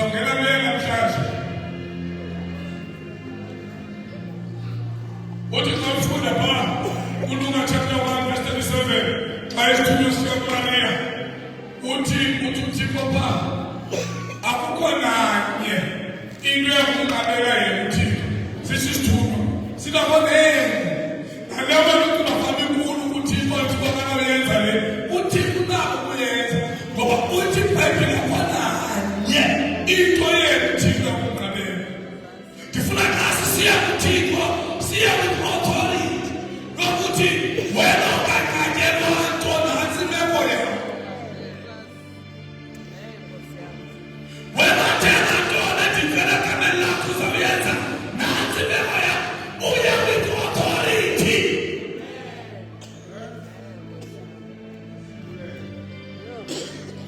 Sizongena kuye namhlanje. Uthi xa ufunda phaa kuLuka chapter 1 verse 37 xa isithunywa sikaMariya uthi uThixo phaa akukho nanye into yokumkabela yena uThixo sisisithunywa sikakoneni nalaba bantu bafana inkulu uThixo athi bakanayenza le uThixo unako kuyenza ngoba uthi iBhayibhile akwananye into yena uThixo yokumkabela. Ndifuna nasi siya kuThixo siya with authority nokuthi wena ungakanyelwa nto nantsi imeko yakho. Wena thetha ntona ndivela egameni lakho uzawuyenza nantsi imeko yakho uya with authority.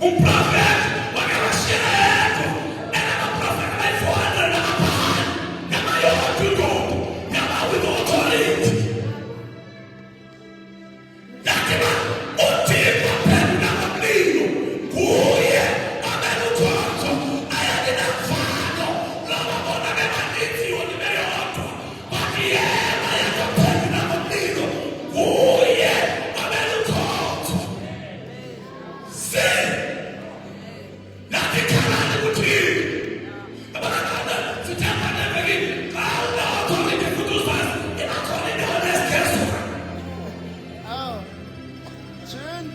Umprofeti wakawashiya yedwa enamaprofeti ayi-400 naphana namayodwa indoda yaba with authority. Yathi ba uThixo aphendula ngomlilo kuye amele uthotho ayalina mfano laba bona bebaninzi yona beyodwa bathi yena yakaphendula ngomlilo kuye amele uthotho. Nathi khalani kuThixo abakhala sithembane bekini xa una-authority futhi uzazi ibakhona indawo esiphezulu. Oh, schön.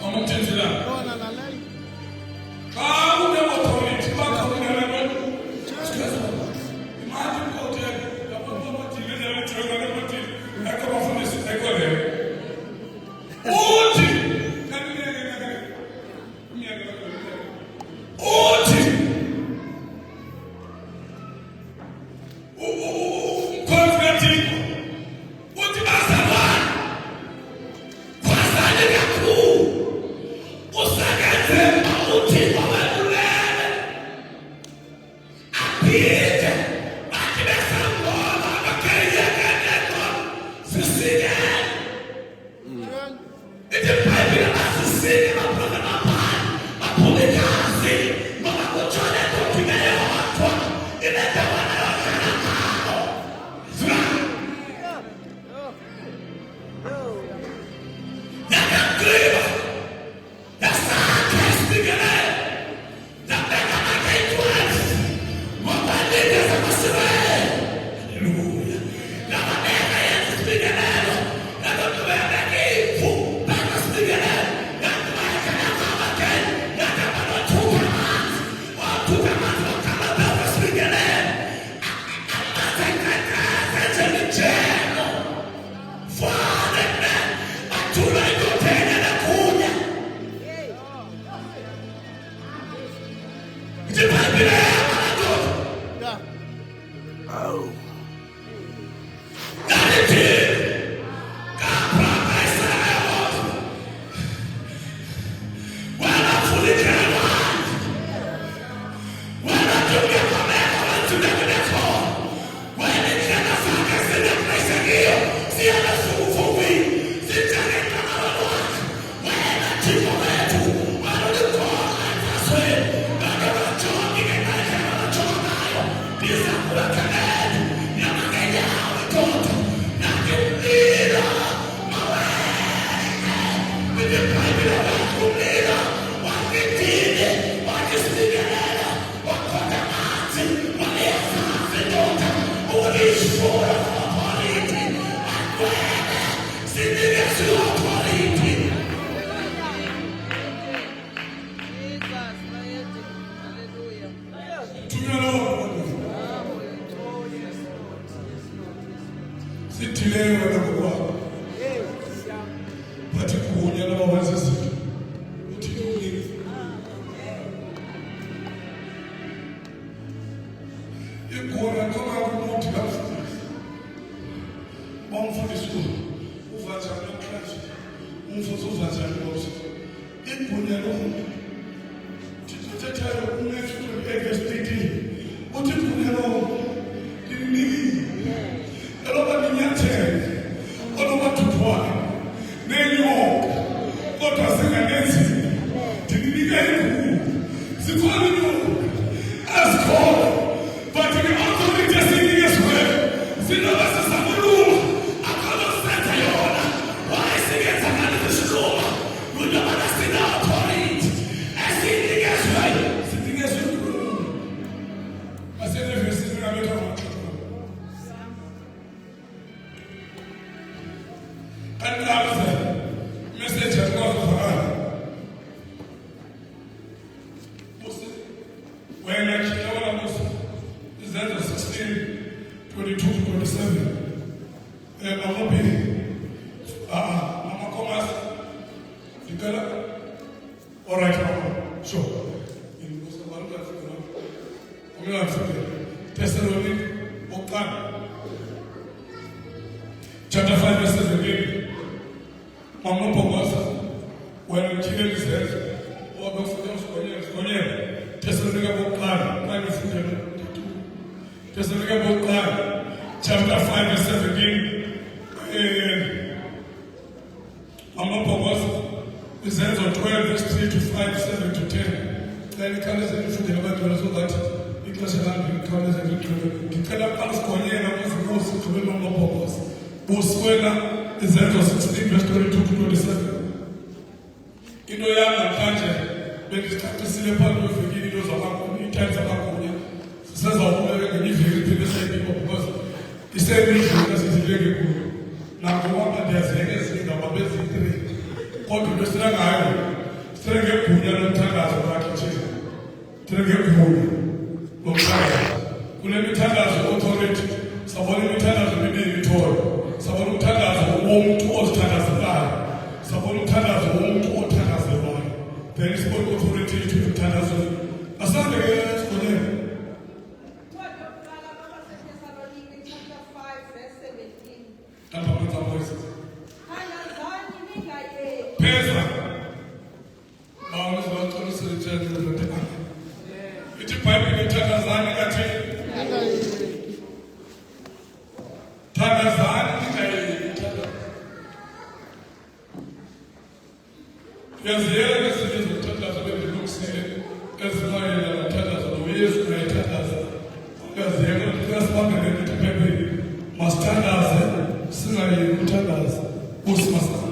Amamthenzela Bona lalela. xa une-authority bakhona lento esiphezulu. Imali inkotela labantu abathile ezabethanga nabathile ekho abafundisi ekho leyo uthi uthi umkhosi kaThixo uthi bazalwane kwazani kakhulu usakazema uThixo welulele aphinde bathi besambona bakayekekekho sisikele. Schön. Ithi iBhayibhile asisike baphuma ngaphandle baphume ikazi ngoba kutshone kodwa yodwa ibendawana yohlala ngabo. Yakagqiba yasakha isibikelelo yabeka amagate-12 wabanikeza amaSirayeli. Haleluya. Yababeka yenza isibikelelo yabantu bebeka imvu beka isibikelelo yabantu bayakhalanga amagate yadaba nothutha amanzi wathutha amanzi wakhala beka isibikelelo azenkankatha njenijelo fane athula indothene nakunya. Ithi iBhayibhile yamadoda Ja. yalithi kaProfeta Isaya wena fulikelwa wena dunge kwameko wenzulekileko wena indlela zakhe zineplacekiyo ziyalesukufukwini zinjengenqanaba lwakhe wena Thixo wethu wena ulikhona enzasweni ngake bajongi ngendlela abajonga ngayo ndiza kubakhalela nyamangenyawo idoda nakimlilo mawele with iBhayibhile wakumlilo wakidini wakisibekelela wakhona amanzi waleyazazi indoda ulishula authority akwele sinikeze authority. Jesus, mighty. Hallelujah. Thunywa sithileyo wena ngokwakho bathi kunya noma wenza izinto uthini umlilo. Igora khona kumuntu kamfundisi bamfundisi uva njani namhlanje umfuzi uva njani ngoba igunya lomuntu thithethayo uMatthew 28 verse 13 uthi igunya lomuntu linikile eloba linyathele oloba thuthwane nenyoka kodwa singanenzima ndininike inkulu zikhona When I came out of Izenzo 16, 22 to 27, Mama Pini, Mama Comas, you got it? All right, Mama. Sure. In Thessalonians, chapter 5, verse 7 again. Mama Pomasa, when Killing is there, or the Fudons, Thessalonica book 9, Thessalonica book 9, chapter 5, verse 7 again. Mama Pomasa, is there on 12, verse 3 to 5, 7 to 10. Then it comes into the Bible so that it was around colors and the color palace Korean was also to the Mama Pomasa. Boswena is there 16, verse 22 to 27. Inoyana kanje bekithatha silephambi kwevikini lozabakho ithatha bakunya sisazokuba ngiviki phela sayipho because isebindlela sizileke kuyo nakho waba ndiyazeke izindaba bezi3 kodwa besira ngayo sirenge gunya lomthandazo wakhe nje sirenge gunya lomthandazo kule mithandazo authority sabona imithandazo eminingi ithole sabona umthandazo womuntu ozithandazelayo sabona umthandazo womuntu othandazelwayo there is no authority to umthandazo asande esikoleni Pesa. Mawuzi baqolisa itshela ukuthi ithi Bible ithandazana kathi thandazana ingayithanda. Yaziyela ngezinto zokuthandaza bendilungisile ezimayela nothandaza noyesu uyayithandaza. Yaziyela ukuthi kasibambele ukuthi Bible masithandaze singayi ukuthandaza usimasana.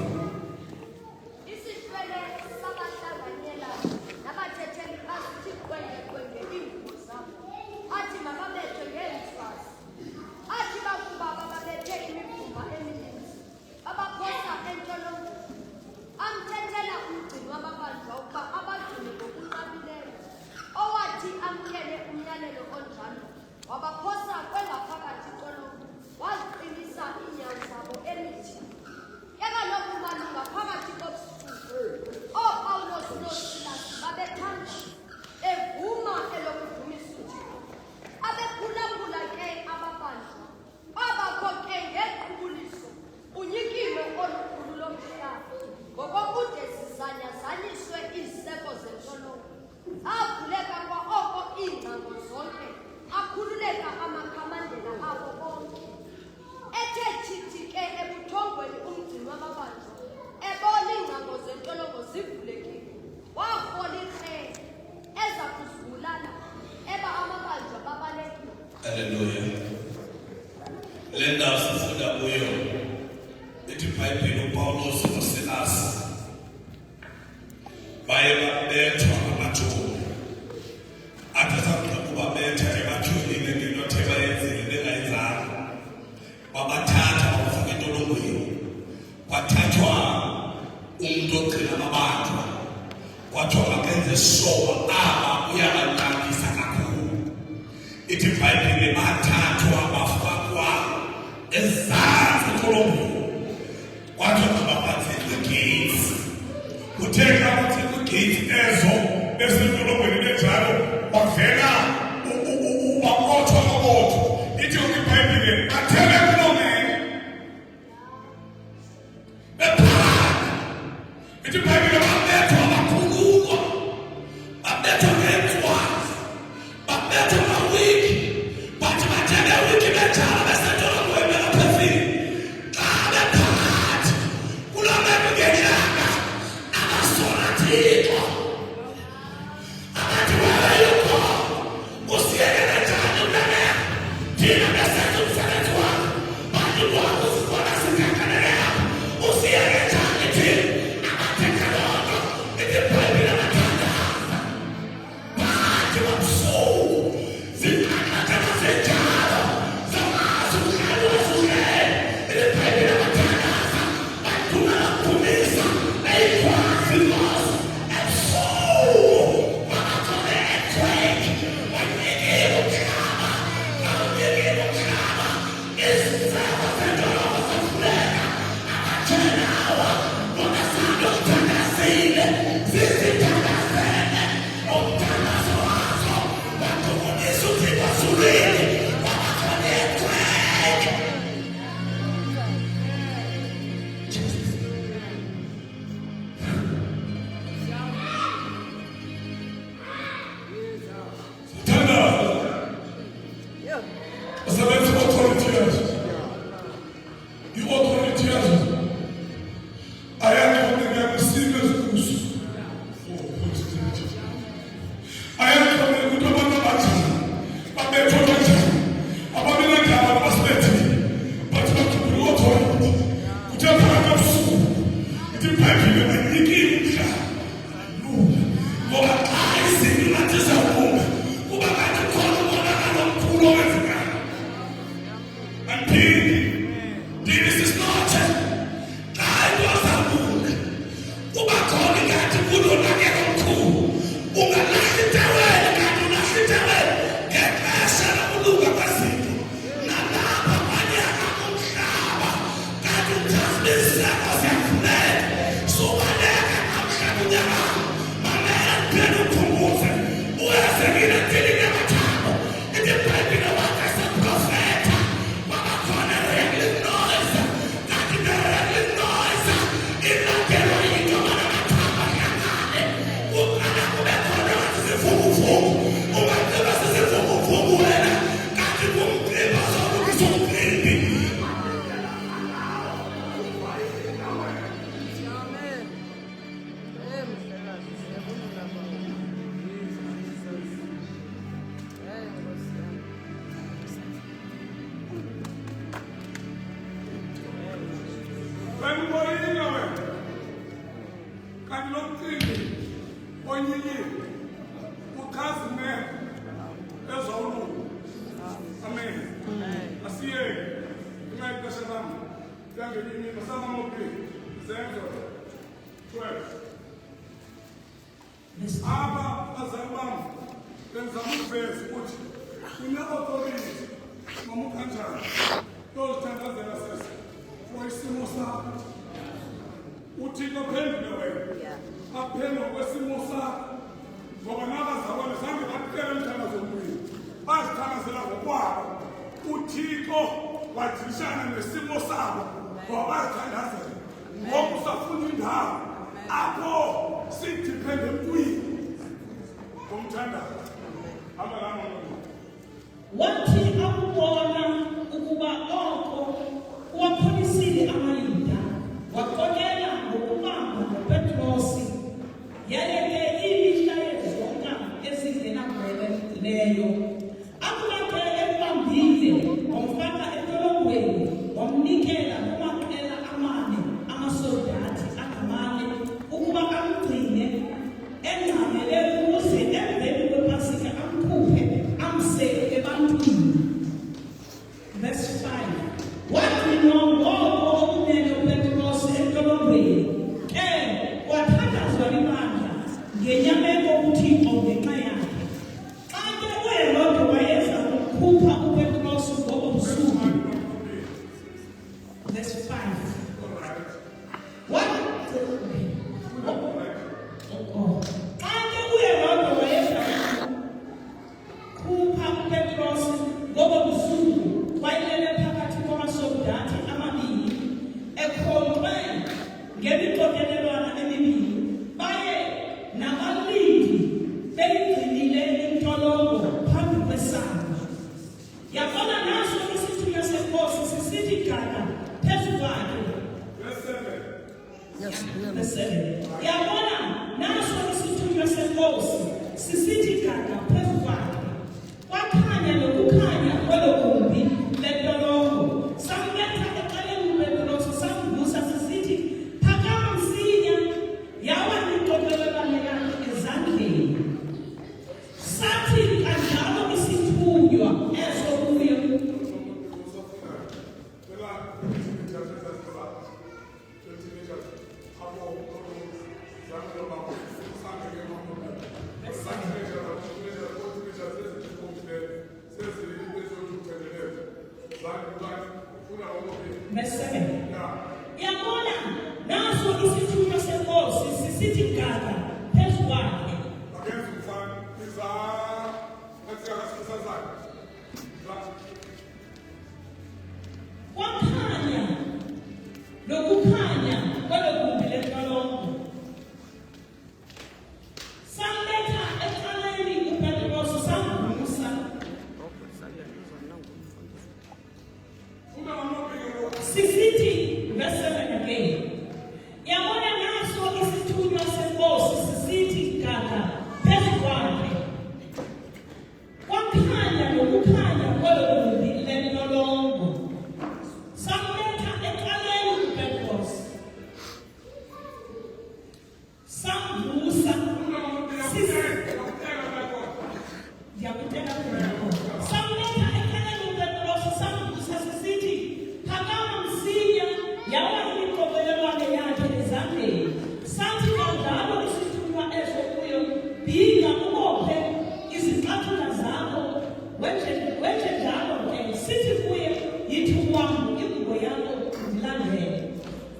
Wabaphosa kwengaphakathi koluntu waziqinisa iinyawo zabo emithi yakaloku malunga phakathi kobusuku oopawulos nosilasi babethanda evuma elokuvumisa uthixo abephulaphula ke ababanjwa abakho ke ngequbuliso unyikilo olukhulu lomhlaba ngokokude zizanyazanyiswe iziseko zentshonongo avuleka kwa oko iingcango zonke akhululeka amakhamandela abo bonke ethe chithi ke ebuthongweni umgcini wamabanjwa ebona iingcango zentolongo zivulekile warhola ikrele eza kuzibulala eba amabanjwa babalekile. Hallelujah. Le ndawo sifunda kuyo ithi iBhayibhile uPawulos noSilasi baye babethwa ngamathumba athatha ukuba betha emathuneni ngento ebayenzile bengayenzanga babathatha bafaka entolongweni kwathathwa umuntu ogcina amabanjwa kwathiwa makenze soba aba uyabanqabisa kakhulu ithi iBhayibhile bathathwa bafakwa ezansi entolongweni kwathiwa babaphathe kwi-gates kutheka ukuthi kwi-gate ezo esentolongweni benjalo wavela ubakothwa kabothwa ithi iBhayibhile athele kulongeni bephaka ithi iBhayibhile babethwa bakhululwa babethwa ngeencwadi babethwa ngawiki bathi bathele wiki benjalo besentolongweni belaphezile xa bephakathi kuloo meko ngenyanga abasola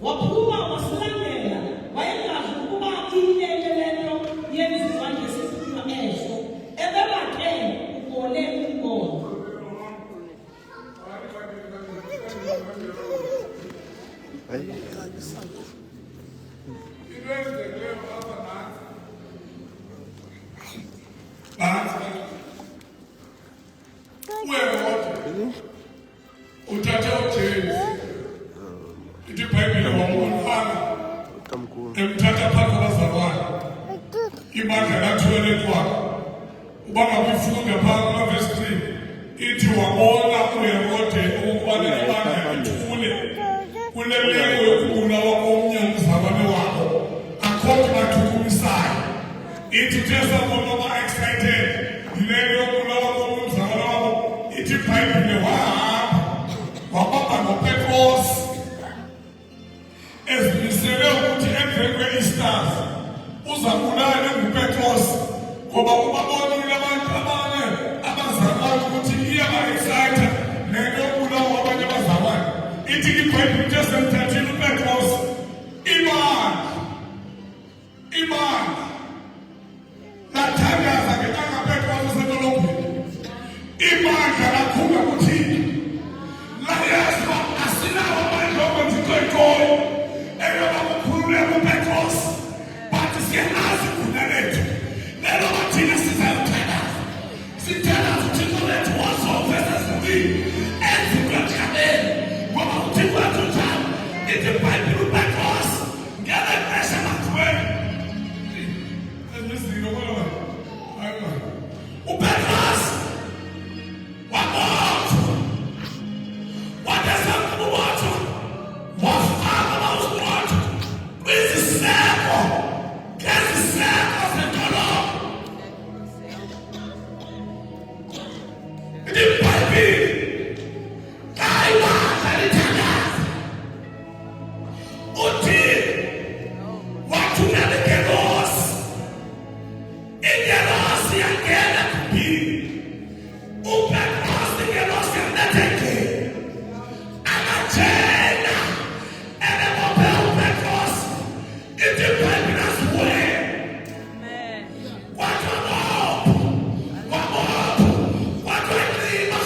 Waphuma wasilandela wayengazi ukuba inene lento yenziwa ngesizathu eceleni kwakho. Ubanga kufunda phakathi verse 3 ithi wabona uHerode ukubana ibanga ithule kule meko yokubulawa komnye umzalwane wakho akho bathukumisayo. Ithi Jesu ngoba excited yile yokubulawa komnye umzalwane wakho ithi iBhayibhile wahamba noPetros ezimisele ukuthi emveni kwe-Easter uzabulala nguPetros ngoba ubabonile abantu abanye abazalwane ukuthi iyaba-excita nento yokubulawa kwabanye abazalwane. Ithi iBhayibhile esemthathile uPetros ibandla lathandaza ngetanga Petros usedolobheni. Ibandla lakhula kuthini layezwa asinawo amandla okwenza ikoyikoyi eyoba kukhululeka uPetros, but siyazi iguna lethu lelo bathina sizayothandaza sithandaza uThixo wethu wazova esezulwini enza into emhlabeni ngoba uThixo wethu njalo. Ithi iBhayibhile uPetros ngeke qesha mathiweni emizini okwelwa uPetros wabothwa wadesa kubothwa wafaka bawubothwa kwiziseko ngeziseko zentolongo. Ithi iBhayibhile kayibandla lithandaza uthi wathumela ingelosi. Ingelosi yangena kuphini uPetros ingelosi yanethekile amatshela elebophe uPetros. Ithi iBhayibhile asibuye kwathiwa kwathiwa inxiba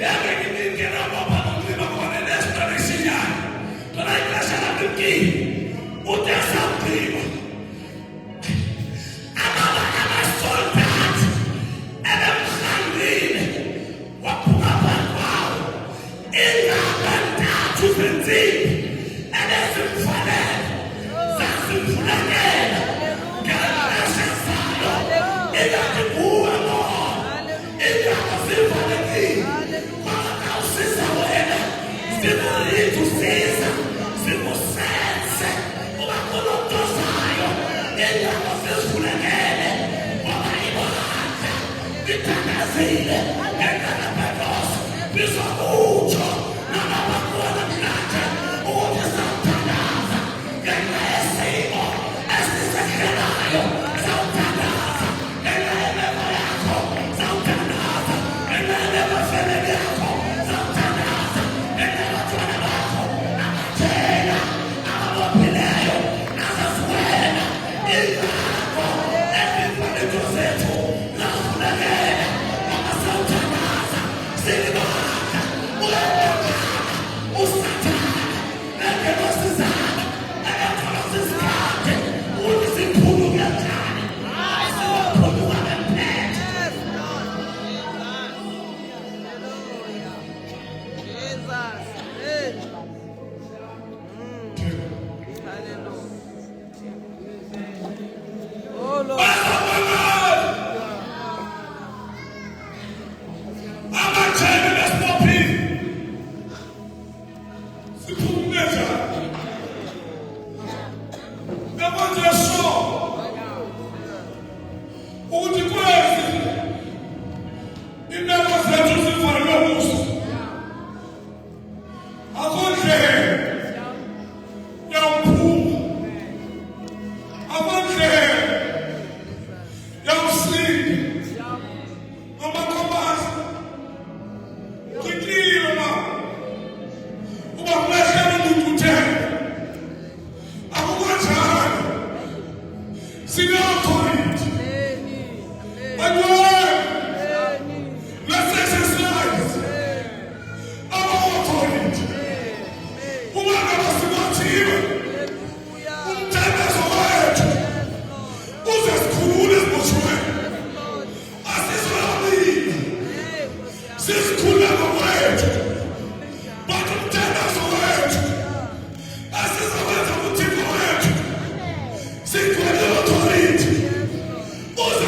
yangena imingena bopha nomnxiba khona nesitoneshinyana tona ixesha lamkini ude samgqiba amasoldati ebemrhangile waphuka phambi kwawo iingaba ntathu zentsimbi ebezimfanele zasimfunekela ngexesha zayo. Ingathi kuwe Lord iingaba zimfanekile kodwa kawusiza wena zikulithi usiza zikusenze uba kulotozayo. Iingaba zizivulekele ngoba ibandla lithandazile ngenxa kaPetros. Bizokutsho nalapha kuwe namhlanje ukuthi sawuthandaza ngenxa yesimo esisehlelayo. Sawuthandaza ngenxa yemeko yakho. Sawuthandaza ngenxa yemeko efemeni yakho. Sawuthandaza ngenxa yabantwana bakho abatshela ababophileyo nazaziwena. Ingakho ezimfanelo zethu zavulekela ngoba sawuthandaza silibandla uSathane nengelosi zakhe eyakhola sisikhathi ukuthi siphuluke njani. Siwaphuluka bemphethe. Abatshele besibophile siphuluke njani. Nakwenze sure ukuthi kwezi imeko zethu zivalwe kuso. Akho ndlela yawuphuma, akho ndlela yawusinda. Amakhobazi kwimpilo ma uba kulahlela umuntu uthemba akukho njalo. Sine-authority but let's exercise our authority. Uma ngaba sibathiwe umthandazo wethu uze sikhulule ezibotshweni. Asizolabili sisikhuleko kwethu but umthandazo wethu asizokwenza uThixo wethu sigcwele authority uze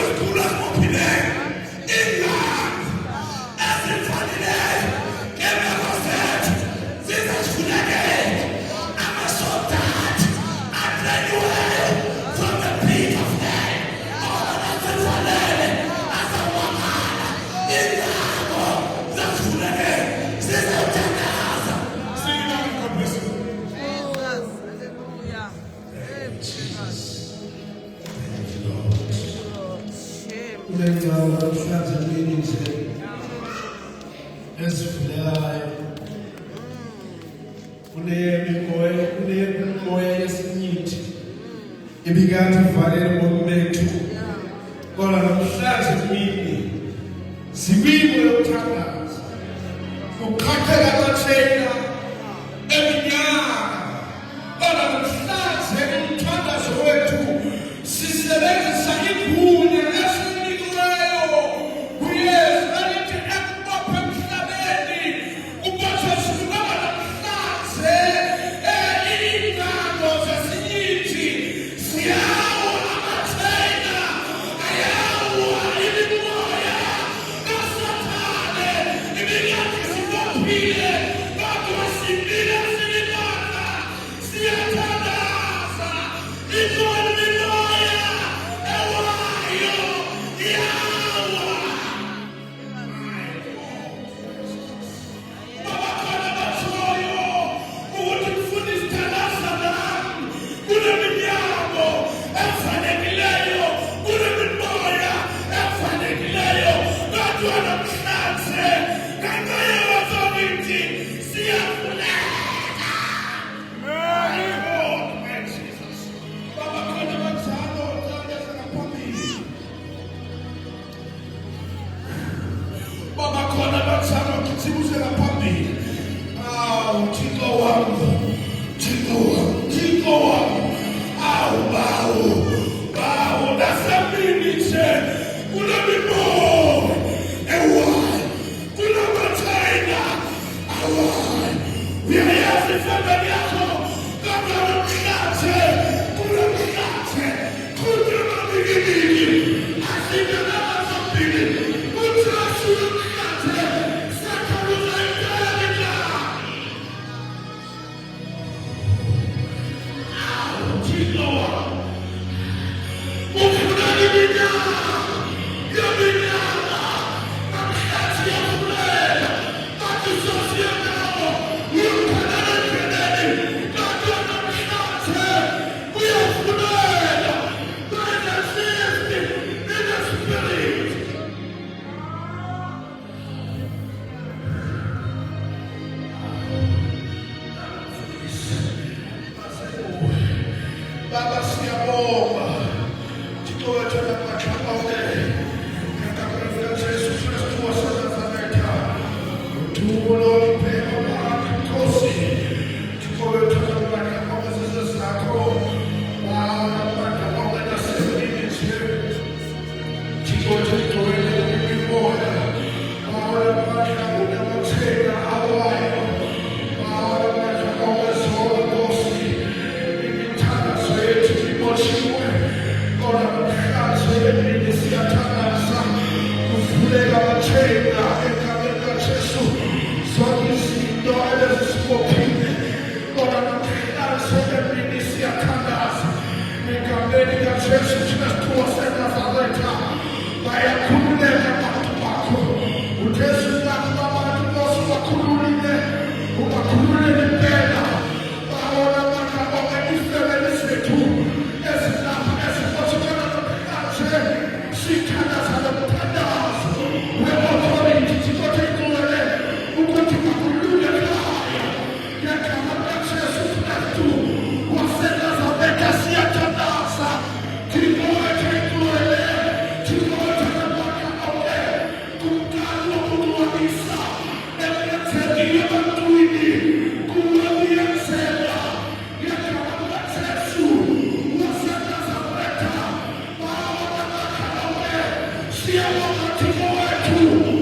kulenza umhlaza emini nje esivulayo kunemoya yesinyithi ibikade ivalele ngomethu kodwa namhlanje emini zibiwe yokuthandaza ukukhathela kwathena eminyaka kodwa namhlanje umthandazo wethu sisebenzisa igunya lesinikiweyo kuyesu elithi ekubophe emhlabeni ubotshwe sibaba namhlanje iy'ngalo zesinyithi ziyawa amathena ayawa imimoya kasathane ibikade sibophile kodwa simile sililana siyathandaza imimoya ewayo yawa babakhona bathoyo ukuthi kufuna isithandaza nami kule minyango efanelekileyo kule mimoya efanelekileyo kodwa namhlanje ngenxa ye-authority siyavuleka. My God, my Jesus. Babakhona banjalo thandeza ngaphambili. Babakhona banjalo gijimuse ngaphambili. Awu Thixo wami, Thixo wami, Thixo wami. Awu bawu nasemini nje kule mimoya ewayo kule mathena awayo uyayazi ifemeli yakho kodwa namhlanje kule mhlanje kule mabikibiki asinde namazambili kuthi asuke mhlanje sakhaluza intela awu Thixo wami ufuna iminyaka yeminyaka namhlanje yavulela bathi sosiyanawo uyokhalela endleleni kodwa namhlanje uyavulela by the safety in the spirit. Baba siyabonga Thixo wethu nabathakaule ngakabela Jesu Kristu waseNazaretha udumo lompheko wakho Nkosi Thixo wethu nabathakaule zizwe zakho nabathakaule nasemini nje Thixo wethu Thixo imimoya nabathakaule amathena awayo nabathakaule zona Nkosi imithandazo yethu iboshiwe kodwa namhlanje emini siyathandaza kuvuleka amathena egameni kaJesu zonke izinto ebezisibophile kodwa namhlanje emini siyathandaza egameni kaJesu Kristu waseNazaretha bayakhululeka abantu bakho uJesu nakho abantu bose ubakhululile ubakhululile impela babona amagama okufemeli zethu ezilapha eziboshekana namhlanje sithandaza nomthandazo we-authority Thixo Thixo ukuthi bakhululeke ngegama likaJesu Kristu waseNazaretha siyathandaza Thixo wethu Thixo wethu nabathakaule kumkani wokunwabisa emenzekile ebantwini kuwe kuyenzeka ngegama likaJesu waseNazaretha babathakaule siyabonga Thixo wethu